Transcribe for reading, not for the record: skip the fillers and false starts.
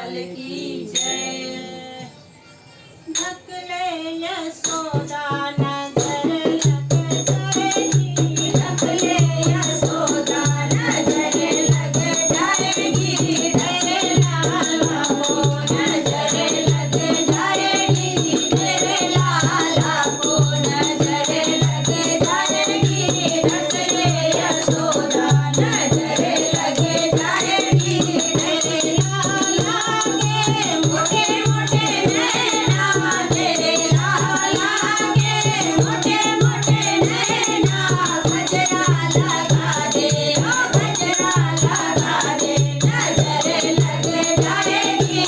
लाल की जय। ढकले यशोदा नजर लग जाएगी, ढकले यशोदा नजर लग जाएगी, तेरे लाला को नजर लग जाएगी, तेरे लाला को नजर लग जाएगी, ढकले यशोदा नजर लग जाएगी, तेरे लाला के मोटे मोटे नैना, तेरे लाला के मोटे मोटे नैना, गजरा लगा दे, ओ गजरा लगा दे, नजर लग जाएगी,